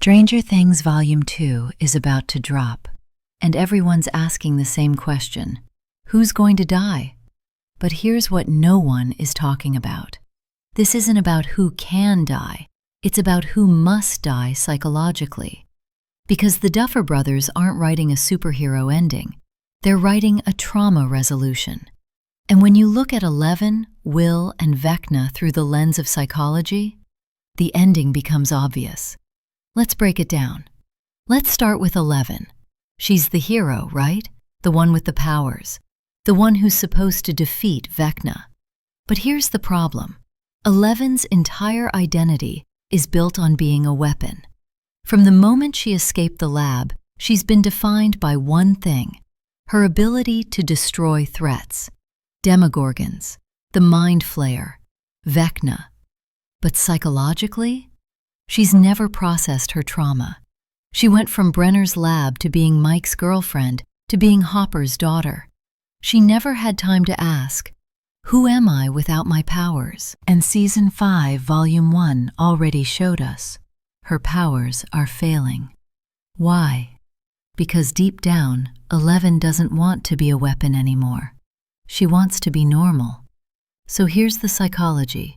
Stranger Things Volume 2 is about to drop, and everyone's asking the same question: who's going to die? But here's what no one is talking about. This isn't about who can die, it's about who must die psychologically. Because the Duffer Brothers aren't writing a superhero ending, they're writing a trauma resolution. And when you look at Eleven, Will, and Vecna through the lens of psychology, the ending becomes obvious. Let's break it down. Let's start with Eleven. She's the hero, right? The one with the powers. The one who's supposed to defeat Vecna. But here's the problem. Eleven's entire identity is built on being a weapon. From the moment she escaped the lab, she's been defined by one thing: her ability to destroy threats. Demogorgons, the Mind Flayer, Vecna. But psychologically, she's never processed her trauma. She went from Brenner's lab to being Mike's girlfriend to being Hopper's daughter. She never had time to ask, who am I without my powers? And Season 5, Volume 1 already showed us. Her powers are failing. Why? Because deep down, Eleven doesn't want to be a weapon anymore. She wants to be normal. So here's the psychology.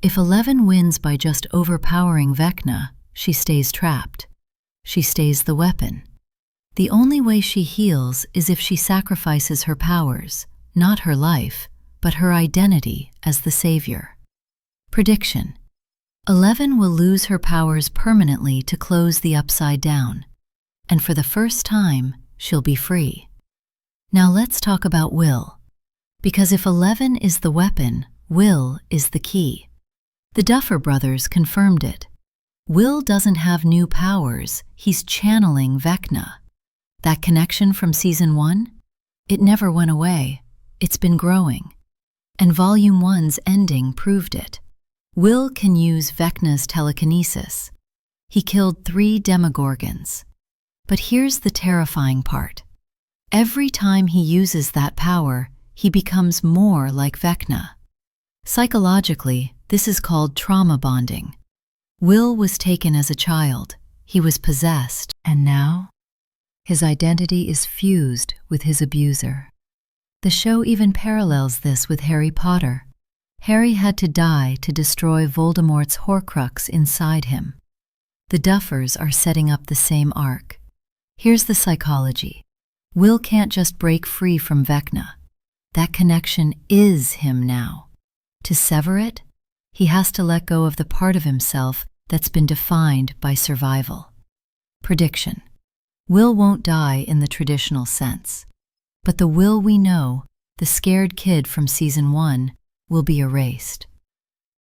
If Eleven wins by just overpowering Vecna, she stays trapped. She stays the weapon. The only way she heals is if she sacrifices her powers, not her life, but her identity as the savior. Prediction: Eleven will lose her powers permanently to close the Upside Down, and for the first time, she'll be free. Now let's talk about Will. Because if Eleven is the weapon, Will is the key. The Duffer Brothers confirmed it. Will doesn't have new powers, he's channeling Vecna. That connection from Season 1? It never went away. It's been growing. And Volume 1's ending proved it. Will can use Vecna's telekinesis. He killed 3 Demogorgons. But here's the terrifying part. Every time he uses that power, he becomes more like Vecna. Psychologically, this is called trauma bonding. Will was taken as a child. He was possessed, and now his identity is fused with his abuser. The show even parallels this with Harry Potter. Harry had to die to destroy Voldemort's Horcrux inside him. The Duffers are setting up the same arc. Here's the psychology. Will can't just break free from Vecna. That connection is him now. To sever it, he has to let go of the part of himself that's been defined by survival. Prediction: Will won't die in the traditional sense. But the Will we know, the scared kid from Season 1, will be erased.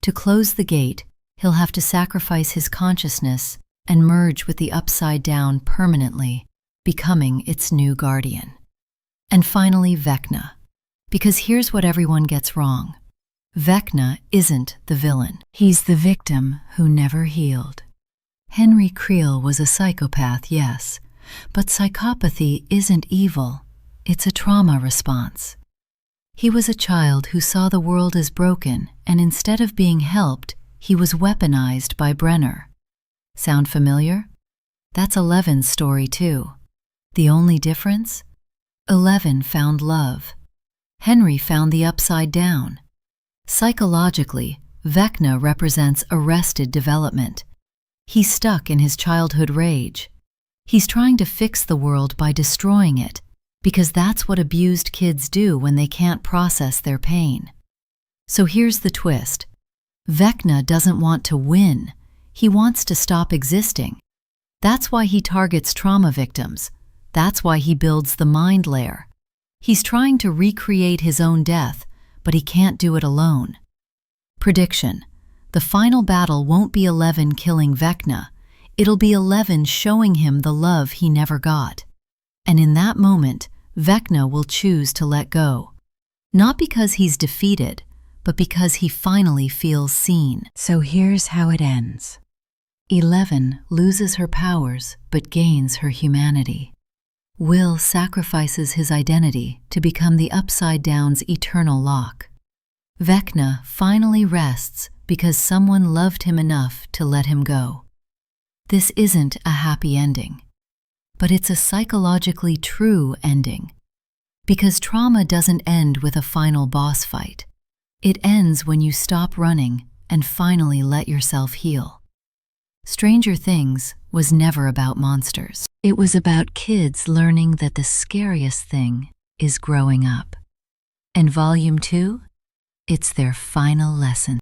To close the gate, he'll have to sacrifice his consciousness and merge with the Upside Down permanently, becoming its new guardian. And finally, Vecna. Because here's what everyone gets wrong. Vecna isn't the villain. He's the victim who never healed. Henry Creel was a psychopath, yes, but psychopathy isn't evil. It's a trauma response. He was a child who saw the world as broken, and instead of being helped, he was weaponized by Brenner. Sound familiar? That's Eleven's story too. The only difference? Eleven found love. Henry found the Upside Down. Psychologically, Vecna represents arrested development. He's stuck in his childhood rage. He's trying to fix the world by destroying it, because that's what abused kids do when they can't process their pain. So here's the twist. Vecna doesn't want to win. He wants to stop existing. That's why he targets trauma victims. That's why he builds the Mind Layer. He's trying to recreate his own death, but he can't do it alone. Prediction: the final battle won't be Eleven killing Vecna. It'll be Eleven showing him the love he never got. And in that moment, Vecna will choose to let go. Not because he's defeated, but because he finally feels seen. So here's how it ends. Eleven loses her powers, but gains her humanity. Will sacrifices his identity to become the Upside Down's eternal lock. Vecna finally rests because someone loved him enough to let him go. This isn't a happy ending, but it's a psychologically true ending. Because trauma doesn't end with a final boss fight. It ends when you stop running and finally let yourself heal. Stranger Things was never about monsters. It was about kids learning that the scariest thing is growing up. And Volume 2? It's their final lesson.